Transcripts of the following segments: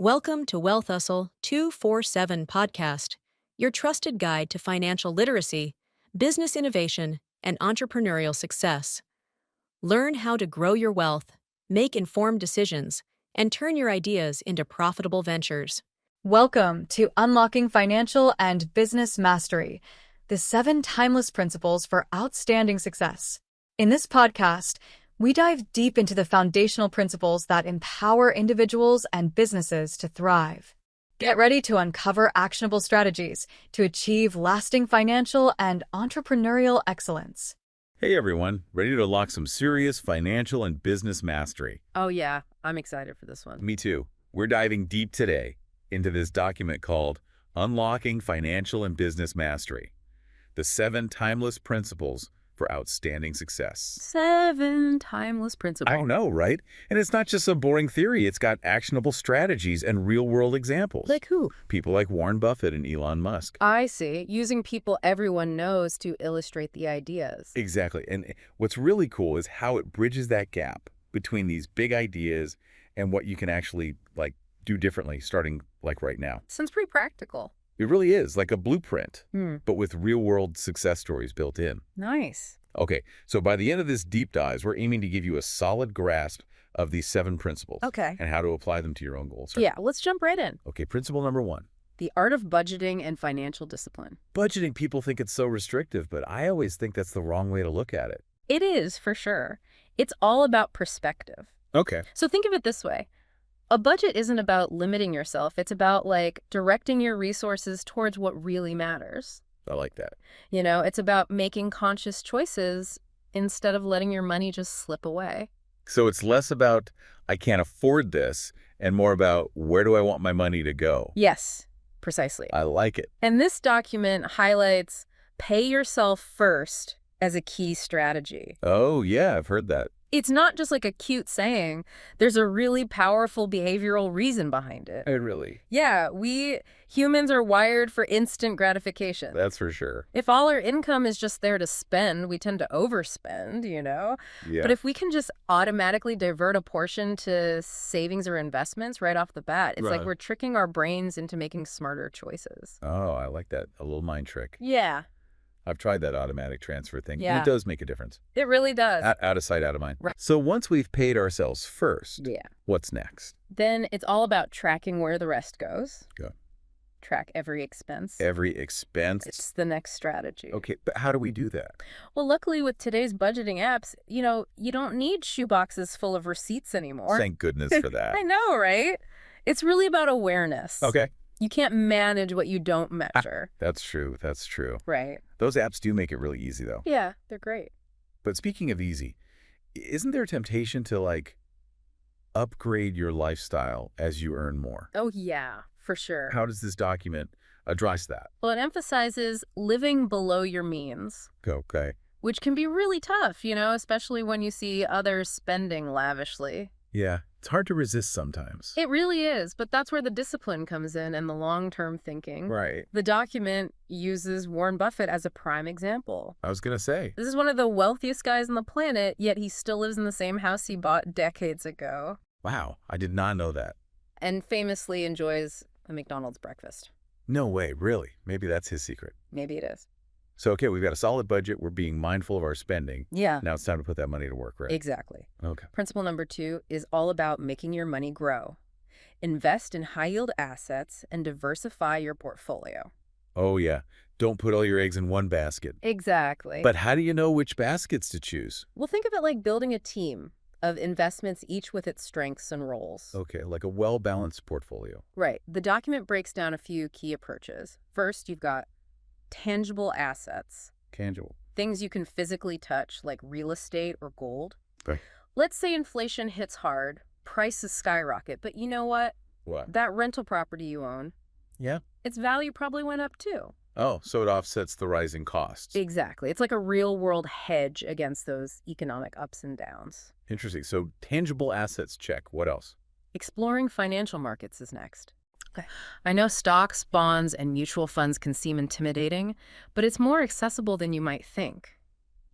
Welcome to Wealth Hustle 247 podcast, your trusted guide to financial literacy, business innovation, and entrepreneurial success. Learn how to grow your wealth, make informed decisions, and turn your ideas into profitable ventures. Welcome to Unlocking Financial and Business Mastery, the 7 timeless principles for outstanding success. In this podcast, we dive deep into the foundational principles that empower individuals and businesses to thrive. Get ready to uncover actionable strategies to achieve lasting financial and entrepreneurial excellence. Hey everyone, ready to unlock some serious financial and business mastery? Oh yeah, I'm excited for this one. Me too. We're diving deep today into this document called Unlocking Financial and Business Mastery, the 7 timeless principles for outstanding success. 7 timeless principles. I know, right? And it's not just some boring theory. It's got actionable strategies and real-world examples. Like who? People like Warren Buffett and Elon Musk. I see. Using people everyone knows to illustrate the ideas. Exactly. And what's really cool is how it bridges that gap between these big ideas and what you can actually do differently starting right now. Sounds pretty practical. It really is like a blueprint, Hmm. but with real-world success stories built in. Nice. Okay, so by the end of this deep dive, we're aiming to give you a solid grasp of these 7 principles Okay. and how to apply them to your own goals. Yeah, let's jump right in. Okay, principle number 1. The art of budgeting and financial discipline. Budgeting, people think it's so restrictive, but I always think that's the wrong way to look at it. It is, for sure. It's all about perspective. Okay. So think of it this way. A budget isn't about limiting yourself. It's about directing your resources towards what really matters. I like that. It's about making conscious choices instead of letting your money just slip away. So it's less about, I can't afford this, and more about, where do I want my money to go? Yes, precisely. I like it. And this document highlights pay yourself first as a key strategy. Oh, yeah, I've heard that. It's not just like a cute saying. There's a really powerful behavioral reason behind it. Really? Yeah, we humans are wired for instant gratification. That's for sure. If all our income is just there to spend, we tend to overspend, Yeah. But if we can just automatically divert a portion to savings or investments right off the bat, it's like Right. we're tricking our brains into making smarter choices. Oh, I like that. A little mind trick. Yeah, I've tried that automatic transfer thing. And Yeah. it does make a difference. it really does. Out of sight, out of mind. Right. So once we've paid ourselves first, Yeah. what's next? Then it's all about tracking where the rest goes. Go. Track every expense. Every expense? It's the next strategy. Okay, but how do we do that? Well, luckily with today's budgeting apps, you don't need shoeboxes full of receipts anymore. Thank goodness for that. I know, right? It's really about awareness. Okay. You can't manage what you don't measure. That's true. That's true. Right. Those apps do make it really easy, though. Yeah, they're great. But speaking of easy, isn't there temptation to, upgrade your lifestyle as you earn more? Oh, yeah, for sure. How does this document address that? Well, it emphasizes living below your means, Okay. which can be really tough, especially when you see others spending lavishly. Yeah, it's hard to resist sometimes. It really is, but that's where the discipline comes in and the long-term thinking. Right. The document uses Warren Buffett as a prime example. I was going to say. This is one of the wealthiest guys on the planet, yet he still lives in the same house he bought decades ago Wow, I did not know that. and famously enjoys a McDonald's breakfast. No way, really? Maybe that's his secret. Maybe it is. So, okay, we've got a solid budget. We're being mindful of our spending. Yeah, Now it's time to put that money to work, right? exactly. Okay. Principle number 2 is all about making your money grow. Invest in high-yield assets and diversify your portfolio. Oh, yeah. Don't put all your eggs in one basket. Exactly. But how do you know which baskets to choose? Well, think of it like building a team of investments, each with its strengths and roles. Okay, like a well-balanced portfolio. Right. The document breaks down a few key approaches. First, you've got tangible assets, Tangible. things you can physically touch, like real estate or gold. Okay. Let's say inflation hits hard, prices skyrocket, but you know what? What? That rental property you own, Yeah. its value probably went up too. Oh, so it offsets the rising costs. Exactly. It's like a real-world hedge against those economic ups and downs. Interesting. So tangible assets, check. What else? Exploring financial markets is next. Okay. I know stocks, bonds, and mutual funds can seem intimidating, but it's more accessible than you might think.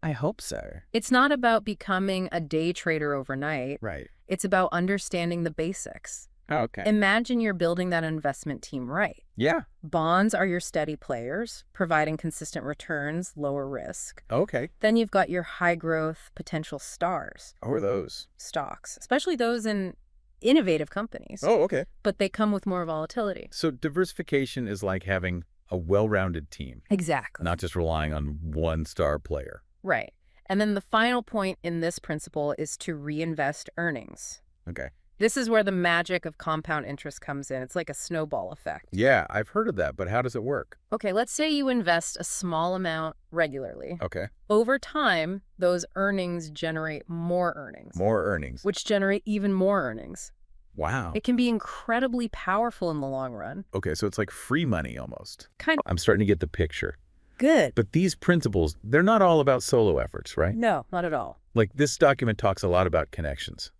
I hope so. It's not about becoming a day trader overnight. Right. It's about understanding the basics. Oh, okay. Imagine you're building that investment team right. Yeah. Bonds are your steady players, providing consistent returns, lower risk. Okay. Then you've got your high growth potential stars, How are those? stocks, especially those in innovative companies, Oh, okay. but they come with more volatility. So diversification is like having a well-rounded team, Exactly. not just relying on one star player. Right. And then the final point in this principle is to reinvest earnings. Okay. This is where the magic of compound interest comes in. It's like a snowball effect. Yeah, I've heard of that, but how does it work? Okay, let's say you invest a small amount regularly. Okay. Over time, those earnings generate more earnings, More earnings. which generate even more earnings. Wow. It can be incredibly powerful in the long run. Okay, so it's like free money almost. Kind of I'm starting to get the picture. good. But these principles, they're not all about solo efforts, right? No, not at all. Like this document talks a lot about connections.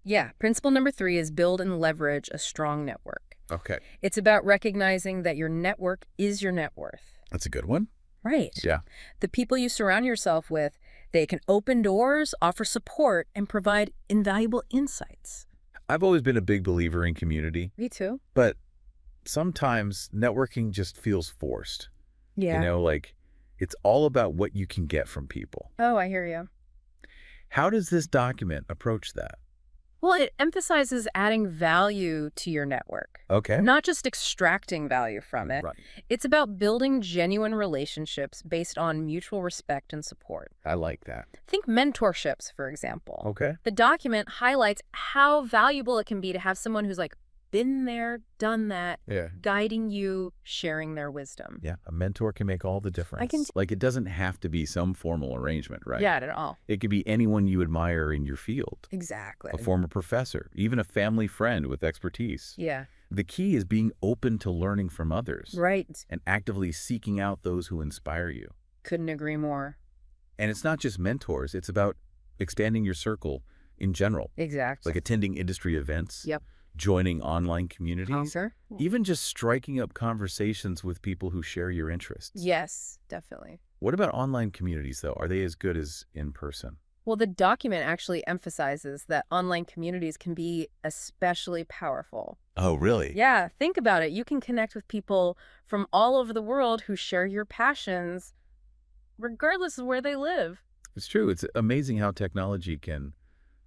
Yeah, principle number 3 is build and leverage a strong network. Okay. It's about recognizing that your network is your net worth. That's a good one. Right. Yeah. The people you surround yourself with, they can open doors, offer support, and provide invaluable insights. I've always been a big believer in community, Me too. but sometimes networking just feels forced. Yeah. You know, like it's all about what you can get from people. Oh, I hear you. How does this document approach that? Well, it emphasizes adding value to your network, Okay. not just extracting value from it. Right. It's about building genuine relationships based on mutual respect and support. I like that. Think mentorships, for example. Okay. The document highlights how valuable it can be to have someone who's like been there, done that, Yeah. guiding you, sharing their wisdom. Yeah. A mentor can make all the difference. can- Like it doesn't have to be some formal arrangement, right? Yeah, at all. It could be anyone you admire in your field. Exactly. A former professor, even a family friend with expertise. Yeah, The key is being open to learning from others right. and actively seeking out those who inspire you. Couldn't agree more. And it's not just mentors, it's about expanding your circle in general, Exactly. like attending industry events, Yep. joining online communities, Conquer? even just striking up conversations with people who share your interests. Yes, definitely. What about online communities, though? Are they as good as in person? Well, the document actually emphasizes that online communities can be especially powerful. Oh, really? Yeah, think about it. You can connect with people from all over the world who share your passions, regardless of where they live. It's true. It's amazing how technology can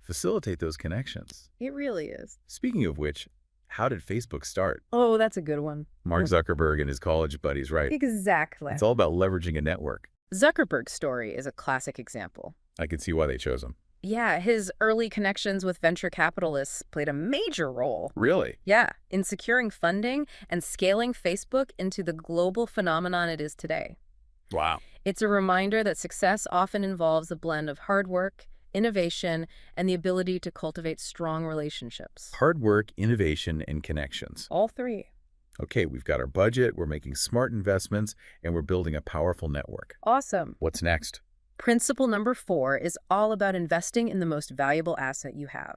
facilitate those connections. It really is. Speaking of which, how did Facebook start? Oh, that's a good one. Mark Zuckerberg and his college buddies, right? Exactly. It's all about leveraging a network. Zuckerberg's story is a classic example. I can see why they chose him. Yeah, his early connections with venture capitalists played a major role. Really? Yeah, in securing funding and scaling Facebook into the global phenomenon it is today. Wow. It's a reminder that success often involves a blend of hard work, innovation, and the ability to cultivate strong relationships. Hard work, innovation, and connections. All three. Okay, we've got our budget, we're making smart investments, and we're building a powerful network. Awesome. What's next? Principle number 4 is all about investing in the most valuable asset you have,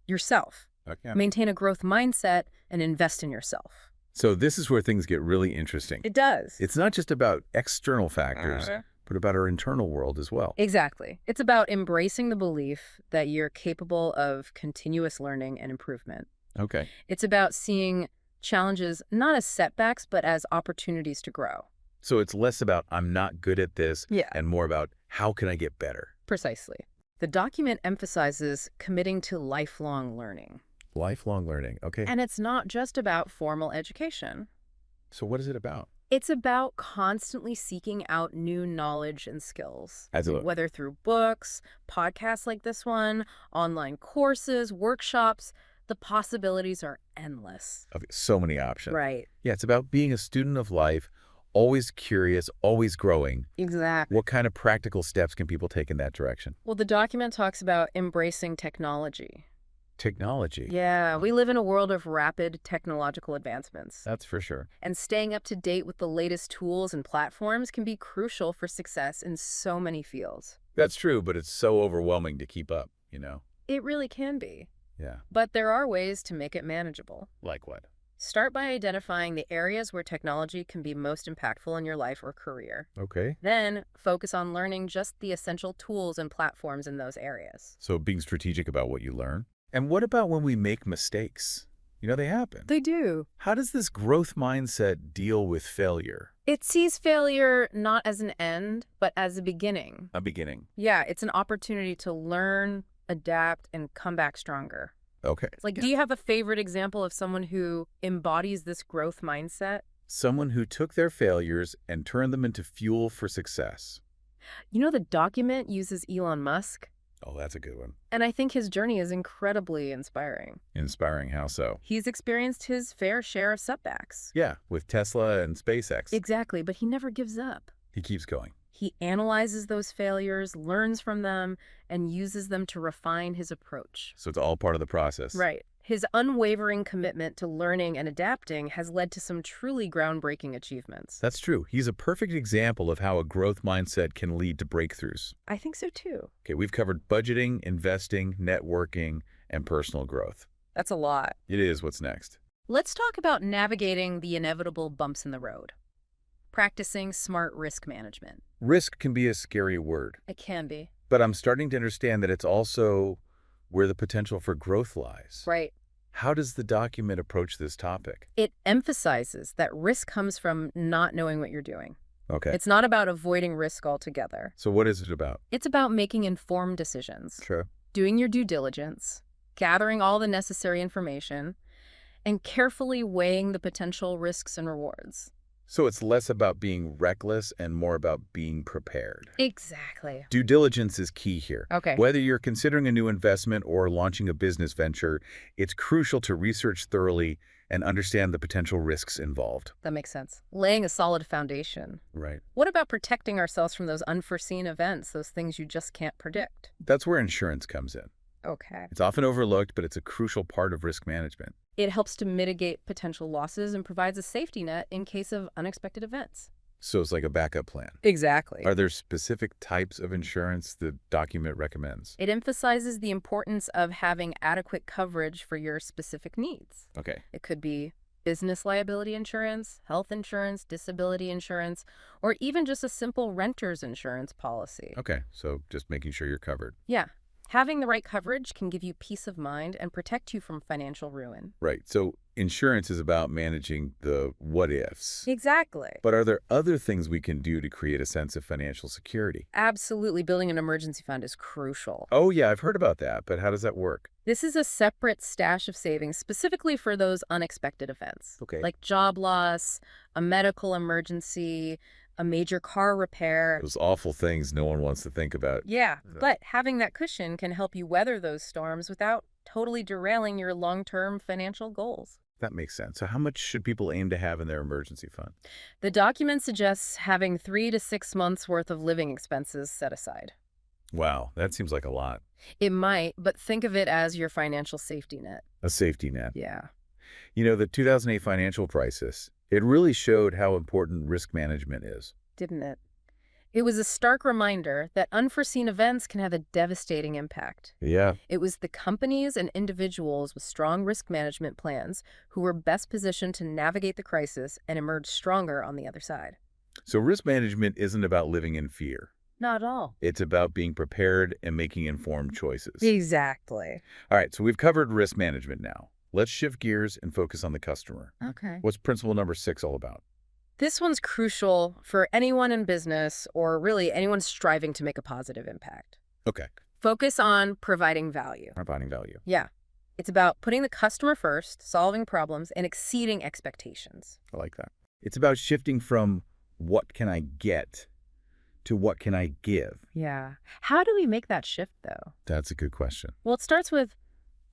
yourself. Okay. Maintain a growth mindset and invest in yourself. So this is where things get really interesting. It does. It's not just about external factors, but about our internal world as well. Exactly. It's about embracing the belief that you're capable of continuous learning and improvement. Okay. It's about seeing challenges not as setbacks, but as opportunities to grow. So it's less about I'm not good at this Yeah. and more about how can I get better? Precisely. The document emphasizes committing to lifelong learning. Lifelong learning. Okay. And it's not just about formal education. So what is it about? It's about constantly seeking out new knowledge and skills, As a- whether through books, podcasts like this one, online courses, workshops. The possibilities are endless. Okay, so many options. Right. Yeah, it's about being a student of life, always curious, always growing. Exactly. What kind of practical steps can people take in that direction? Well, the document talks about embracing technology. Technology. Yeah, we live in a world of rapid technological advancements. That's for sure. And staying up to date with the latest tools and platforms can be crucial for success in so many fields. That's true, but it's so overwhelming to keep up, you know? It really can be. Yeah. But there are ways to make it manageable. Like what? Start by identifying the areas where technology can be most impactful in your life or career. Okay. Then focus on learning just the essential tools and platforms in those areas. So being strategic about what you learn. And what about when we make mistakes? They happen. They do. How does this growth mindset deal with failure? It sees failure not as an end, but as a beginning. A beginning. Yeah, it's an opportunity to learn, adapt, and come back stronger. Okay. Do you have a favorite example of someone who embodies this growth mindset? Someone who took their failures and turned them into fuel for success. The document uses Elon Musk, Oh, that's a good one. and I think his journey is incredibly inspiring. Inspiring. How so? He's experienced his fair share of setbacks. Yeah, with Tesla and SpaceX. Exactly, but he never gives up. He keeps going. He analyzes those failures, learns from them, and uses them to refine his approach. So it's all part of the process. Right. His unwavering commitment to learning and adapting has led to some truly groundbreaking achievements. That's true. He's a perfect example of how a growth mindset can lead to breakthroughs. I think so too. Okay, we've covered budgeting, investing, networking, and personal growth. That's a lot. It is. What's next? Let's talk about navigating the inevitable bumps in the road. Practicing smart risk management. Risk can be a scary word, It can be. but I'm starting to understand that it's also where the potential for growth lies. Right. How does the document approach this topic? It emphasizes that risk comes from not knowing what you're doing. Okay. It's not about avoiding risk altogether. So what is it about? It's about making informed decisions, True. doing your due diligence, gathering all the necessary information, and carefully weighing the potential risks and rewards. So it's less about being reckless and more about being prepared. Exactly. Due diligence is key here. Okay. Whether you're considering a new investment or launching a business venture, it's crucial to research thoroughly and understand the potential risks involved. That makes sense. Laying a solid foundation. Right. What about protecting ourselves from those unforeseen events, those things you just can't predict? That's where insurance comes in. Okay. It's often overlooked, but it's a crucial part of risk management. It helps to mitigate potential losses and provides a safety net in case of unexpected events. So it's like a backup plan. Exactly. Are there specific types of insurance the document recommends? It emphasizes the importance of having adequate coverage for your specific needs. Okay. It could be business liability insurance, health insurance, disability insurance, or even just a simple renter's insurance policy. Okay. So just making sure you're covered. Yeah. Having the right coverage can give you peace of mind and protect you from financial ruin. Right. So insurance is about managing the what ifs. Exactly. But are there other things we can do to create a sense of financial security? Absolutely. Building an emergency fund is crucial. Oh, yeah, I've heard about that, but how does that work? This is a separate stash of savings specifically for those unexpected events. Okay. Like job loss, a medical emergency, a major car repair. Those awful things no one wants to think about. Yeah, but having that cushion can help you weather those storms without totally derailing your long-term financial goals. That makes sense. So how much should people aim to have in their emergency fund? The document suggests having 3 to 6 months worth of living expenses set aside. Wow, that seems like a lot. It might, but think of it as your financial safety net. A safety net. Yeah. The 2008 financial crisis, it really showed how important risk management is. Didn't it? It was a stark reminder that unforeseen events can have a devastating impact. Yeah. It was the companies and individuals with strong risk management plans who were best positioned to navigate the crisis and emerge stronger on the other side. So risk management isn't about living in fear. Not at all. It's about being prepared and making informed choices. Exactly. All right, so we've covered risk management now. Let's shift gears and focus on the customer. Okay. What's principle number 6 all about? This one's crucial for anyone in business or really anyone striving to make a positive impact. Okay. Focus on providing value. Providing value. Yeah. It's about putting the customer first, solving problems, and exceeding expectations. I like that. It's about shifting from what can I get to what can I give. Yeah. How do we make that shift, though? That's a good question. Well, it starts with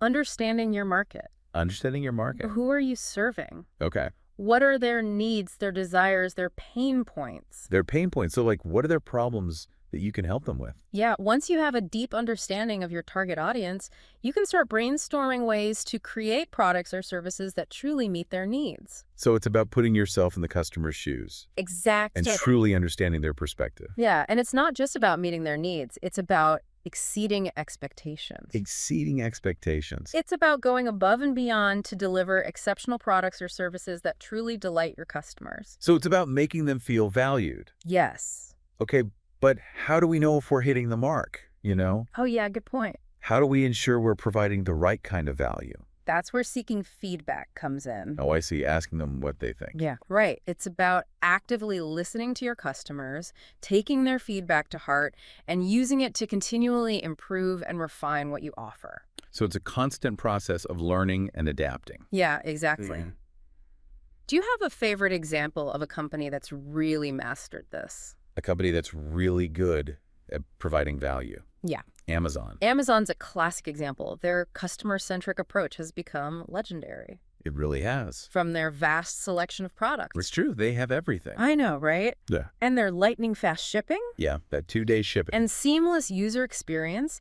understanding your market. Understanding your market. Who are you serving? Okay. What are their needs, their desires, their pain points? Their pain points. So what are their problems that you can help them with? Yeah, once you have a deep understanding of your target audience, you can start brainstorming ways to create products or services that truly meet their needs. So it's about putting yourself in the customer's shoes Exactly. and truly understanding their perspective. Yeah, and it's not just about meeting their needs. It's about exceeding expectations. Exceeding expectations. It's about going above and beyond to deliver exceptional products or services that truly delight your customers. So it's about making them feel valued. Yes. Okay, but how do we know if we're hitting the mark? Oh, yeah, good point. How do we ensure we're providing the right kind of value? That's where seeking feedback comes in. Oh, I see. Asking them what they think. Yeah, right. It's about actively listening to your customers, taking their feedback to heart, and using it to continually improve and refine what you offer. So it's a constant process of learning and adapting. Yeah, exactly. Do you have a favorite example of a company that's really mastered this? A company that's really good at providing value. Yeah. Amazon. Amazon's a classic example. Their customer-centric approach has become legendary. It really has. From their vast selection of products. It's true. They have everything. I know, right? Yeah. And their lightning-fast shipping Yeah, that 2-day shipping. and seamless user experience,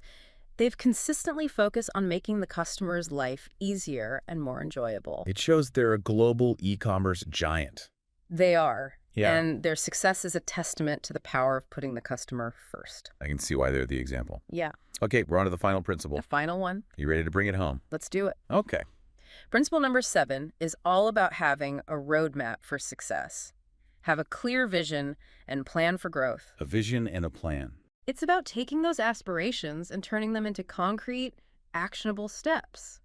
they've consistently focused on making the customer's life easier and more enjoyable. It shows they're a global e-commerce giant. They are. Yeah. And their success is a testament to the power of putting the customer first. I can see why they're the example. Yeah. Okay, we're on to the final principle. The final one. You ready to bring it home? Let's do it. Okay. Principle number 7 is all about having a roadmap for success. Have a clear vision and plan for growth. A vision and a plan. It's about taking those aspirations and turning them into concrete, actionable steps.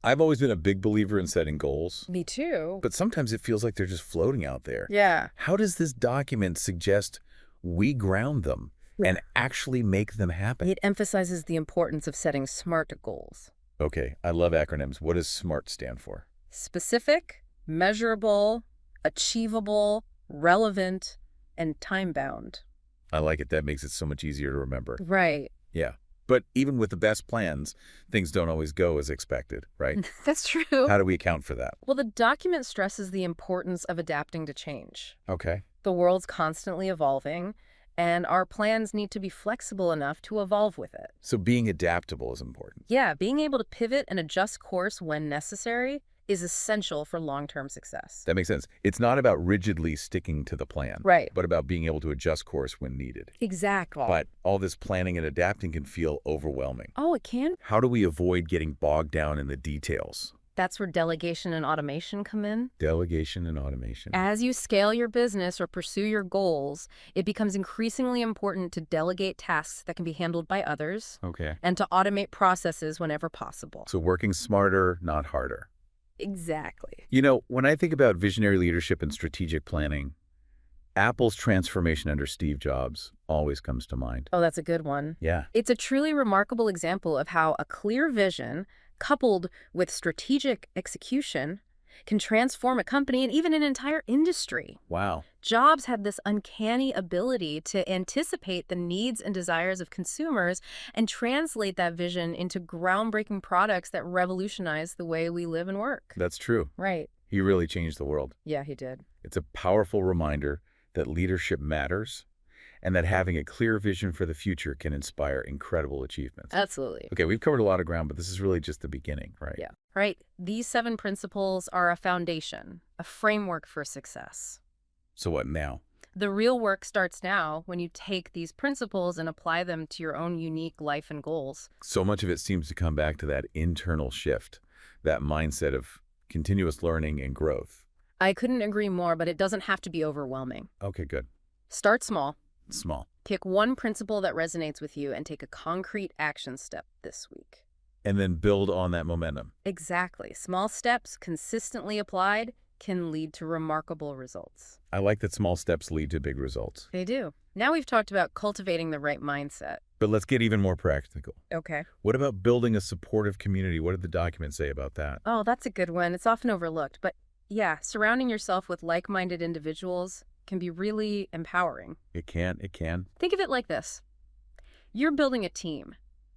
I've always been a big believer in setting goals, Me too. but sometimes it feels like they're just floating out there. Yeah. How does this document suggest we ground them and actually make them happen? It emphasizes the importance of setting SMART goals. Okay, I love acronyms. What does SMART stand for? Specific, measurable, achievable, relevant, and time-bound. I like it. That makes it so much easier to remember. Right. Yeah. But even with the best plans, things don't always go as expected, right? That's true. How do we account for that? Well, the document stresses the importance of adapting to change. Okay. The world's constantly evolving, and our plans need to be flexible enough to evolve with it. So being adaptable is important. Yeah, being able to pivot and adjust course when necessary is essential for long-term success. That makes sense. It's not about rigidly sticking to the plan, Right. but about being able to adjust course when needed. Exactly. But all this planning and adapting can feel overwhelming. Oh, it can? How do we avoid getting bogged down in the details? That's where delegation and automation come in. Delegation and automation. As you scale your business or pursue your goals, it becomes increasingly important to delegate tasks that can be handled by others Okay. and to automate processes whenever possible. So working smarter, not harder. Exactly. You know, when I think about visionary leadership and strategic planning, Apple's transformation under Steve Jobs always comes to mind. Oh, that's a good one. Yeah. It's a truly remarkable example of how a clear vision, coupled with strategic execution, can transform a company and even an entire industry. Wow. Jobs had this uncanny ability to anticipate the needs and desires of consumers and translate that vision into groundbreaking products that revolutionize the way we live and work. That's true. Right. He really changed the world. Yeah, he did. It's a powerful reminder that leadership matters and that having a clear vision for the future can inspire incredible achievements. Absolutely. Okay, we've covered a lot of ground, but this is really just the beginning, right? Yeah. Right. These 7 principles are a foundation, a framework for success. So what now? The real work starts now when you take these principles and apply them to your own unique life and goals. So much of it seems to come back to that internal shift, that mindset of continuous learning and growth. I couldn't agree more, but it doesn't have to be overwhelming. Okay, good. Start small. Small. Pick one principle that resonates with you and take a concrete action step this week. And then build on that momentum. Exactly. Small steps, consistently applied, can lead to remarkable results. I like that small steps lead to big results. They do. Now we've talked about cultivating the right mindset. But let's get even more practical. Okay. What about building a supportive community? What did the document say about that? Oh, that's a good one. It's often overlooked. But yeah, surrounding yourself with like-minded individuals can be really empowering. It can. Think of it like this. You're building a team,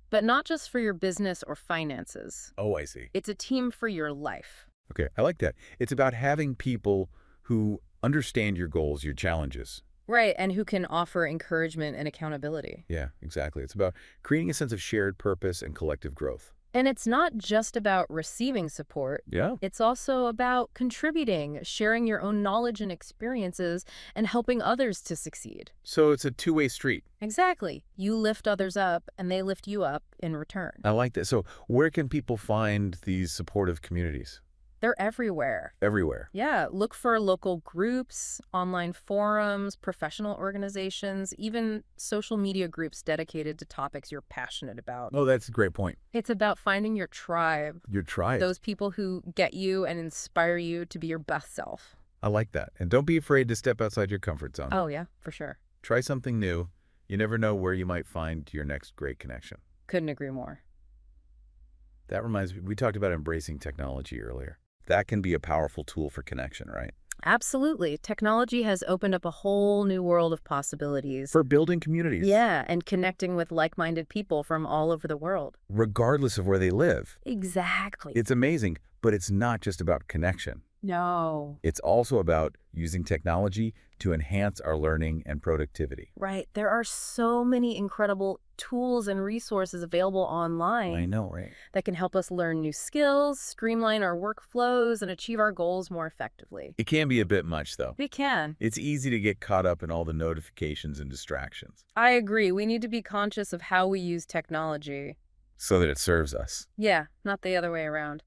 but not just for your business or finances. Oh, I see. It's a team for your life. Okay, I like that. It's about having people who understand your goals, your challenges. Right, and who can offer encouragement and accountability. Yeah, exactly. It's about creating a sense of shared purpose and collective growth. And it's not just about receiving support. Yeah. It's also about contributing, sharing your own knowledge and experiences, and helping others to succeed. So it's a two-way street. Exactly. You lift others up, and they lift you up in return. I like that. So where can people find these supportive communities? They're everywhere. Everywhere. Yeah, look for local groups, online forums, professional organizations, even social media groups dedicated to topics you're passionate about. Oh, that's a great point. It's about finding your tribe, Your tribe. those people who get you and inspire you to be your best self. I like that. And don't be afraid to step outside your comfort zone. Oh, yeah, for sure. Try something new. You never know where you might find your next great connection. Couldn't agree more. That reminds me, we talked about embracing technology earlier. That can be a powerful tool for connection, right? Absolutely. Technology has opened up a whole new world of possibilities. For building communities. Yeah, and connecting with like-minded people from all over the world. Regardless of where they live. Exactly. It's amazing, but it's not just about connection. No. It's also about using technology to enhance our learning and productivity. Right. There are so many incredible tools and resources available online I know, right? that can help us learn new skills, streamline our workflows, and achieve our goals more effectively. It can be a bit much, though. We can. It's easy to get caught up in all the notifications and distractions I agree. We need to be conscious of how we use technology. so that it serves us. Yeah, not the other way around.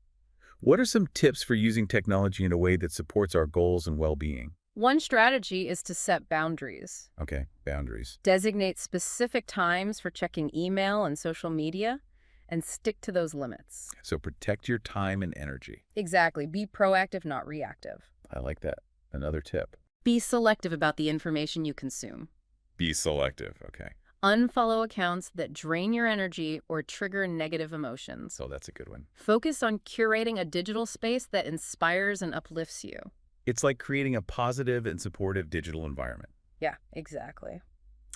What are some tips for using technology in a way that supports our goals and well-being? One strategy is to set boundaries. Okay, boundaries. Designate specific times for checking email and social media, and stick to those limits. So protect your time and energy. Exactly. Be proactive, not reactive. I like that. Another tip. Be selective about the information you consume. Be selective. Okay. Unfollow accounts that drain your energy or trigger negative emotions. So that's a good one. Focus on curating a digital space that inspires and uplifts you. It's like creating a positive and supportive digital environment. Yeah, exactly.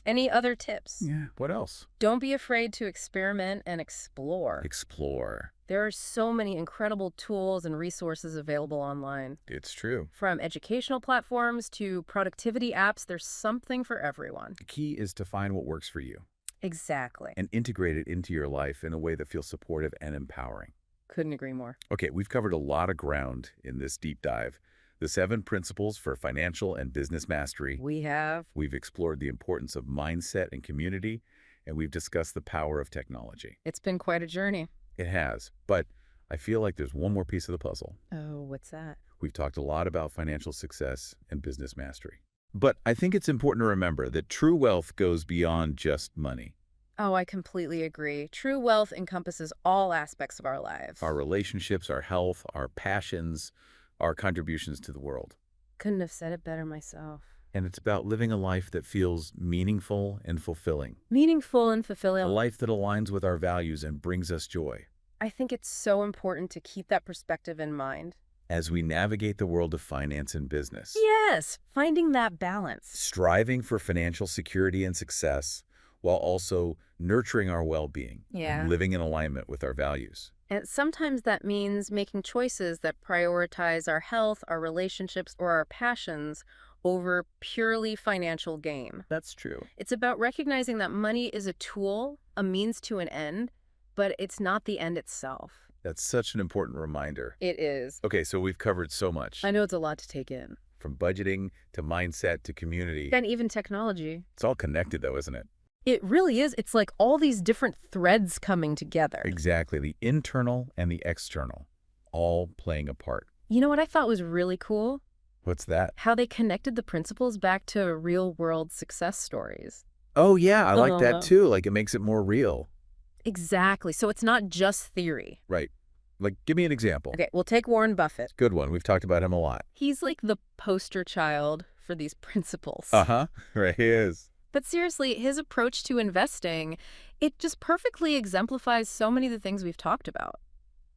Any other tips? Yeah. What else? Don't be afraid to experiment and explore. Explore. There are so many incredible tools and resources available online. It's true. From educational platforms to productivity apps, there's something for everyone. The key is to find what works for you Exactly. and integrate it into your life in a way that feels supportive and empowering. Couldn't agree more. Okay, we've covered a lot of ground in this deep dive. The 7 principles for financial and business mastery. We have. We've explored the importance of mindset and community, and we've discussed the power of technology. It's been quite a journey. It has, but I feel like there's one more piece of the puzzle. Oh, what's that? We've talked a lot about financial success and business mastery. But I think it's important to remember that true wealth goes beyond just money. Oh, I completely agree. True wealth encompasses all aspects of our lives. Our relationships, our health, our passions, our contributions to the world. Couldn't have said it better myself. And it's about living a life that feels meaningful and fulfilling. Meaningful and A fulfilling. life that aligns with our values and brings us joy. I think it's so important to keep that perspective in mind. As we navigate the world of finance and business, Yes, finding that balance. striving for financial security and success while also nurturing our well-being, Yeah. living in alignment with our values. And sometimes that means making choices that prioritize our health, our relationships, or our passions over purely financial gain. That's true. It's about recognizing that money is a tool, a means to an end, but it's not the end itself. That's such an important reminder. It is. Okay, so we've covered so much. I know it's a lot to take in. From budgeting to mindset to community. And even technology. It's all connected though, isn't it? It really is. It's like all these different threads coming together. Exactly. The internal and the external, all playing a part. You know what I thought was really cool? What's that? How they connected the principles back to real-world success stories. Oh, yeah, I like Uh-huh. that too. Like it makes it more real. Exactly. So it's not just theory. Right. Like, give me an example. Okay, we'll take Warren Buffett. Good one. We've talked about him a lot. He's like the poster child for these principles. Uh-huh. Right, he is. But seriously, his approach to investing, it just perfectly exemplifies so many of the things we've talked about.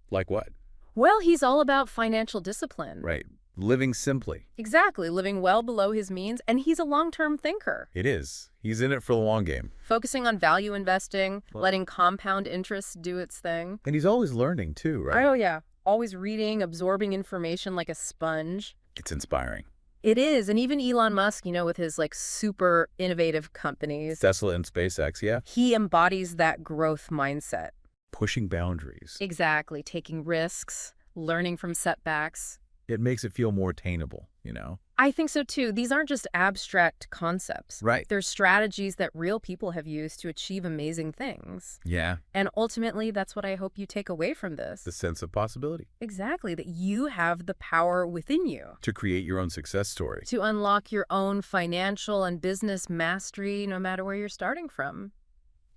Like what? Well, he's all about financial discipline. Right. Living simply. Exactly, living well below his means, and he's a long-term thinker. It is. He's in it for the long game. Focusing on value investing, Well- letting compound interest do its thing. And he's always learning too, right? Oh, yeah. Always reading, absorbing information like a sponge. It's inspiring. It is. And even Elon Musk, you know, with his like super innovative companies, Tesla and SpaceX, yeah. he embodies that growth mindset. Pushing boundaries. Exactly. Taking risks, learning from setbacks. It makes it feel more attainable, you know? I think so too. These aren't just abstract concepts. Right. They're strategies that real people have used to achieve amazing things. Yeah, And ultimately, that's what I hope you take away from this. the sense of possibility. Exactly, that you have the power within you To create your own success story. to unlock your own financial and business mastery, no matter where you're starting from.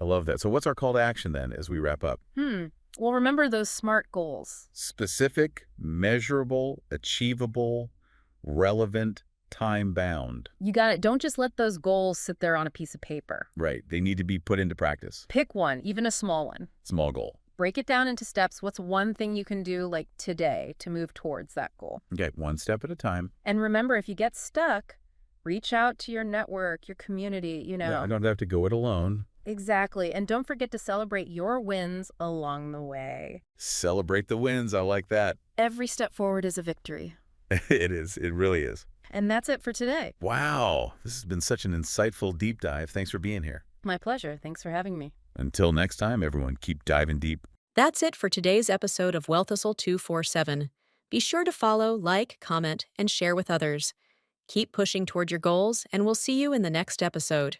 I love that. So what's our call to action then as we wrap up? Well, remember those SMART goals. Specific, measurable, achievable, relevant, time-bound. You got it. Don't just let those goals sit there on a piece of paper. Right. They need to be put into practice. Pick one, even a small one. Small goal. Break it down into steps. What's one thing you can do like today to move towards that goal? Okay, one step at a time. And remember, if you get stuck, reach out to your network, your community, Yeah, I don't have to go it alone. Exactly. And don't forget to celebrate your wins along the way. Celebrate the wins. I like that. Every step forward is a victory. It is. It really is. And that's it for today. Wow. This has been such an insightful deep dive. Thanks for being here. My pleasure. Thanks for having me. Until next time, everyone, keep diving deep. That's it for today's episode of Wealth Hustle 247. Be sure to follow, like, comment, and share with others. Keep pushing toward your goals, and we'll see you in the next episode.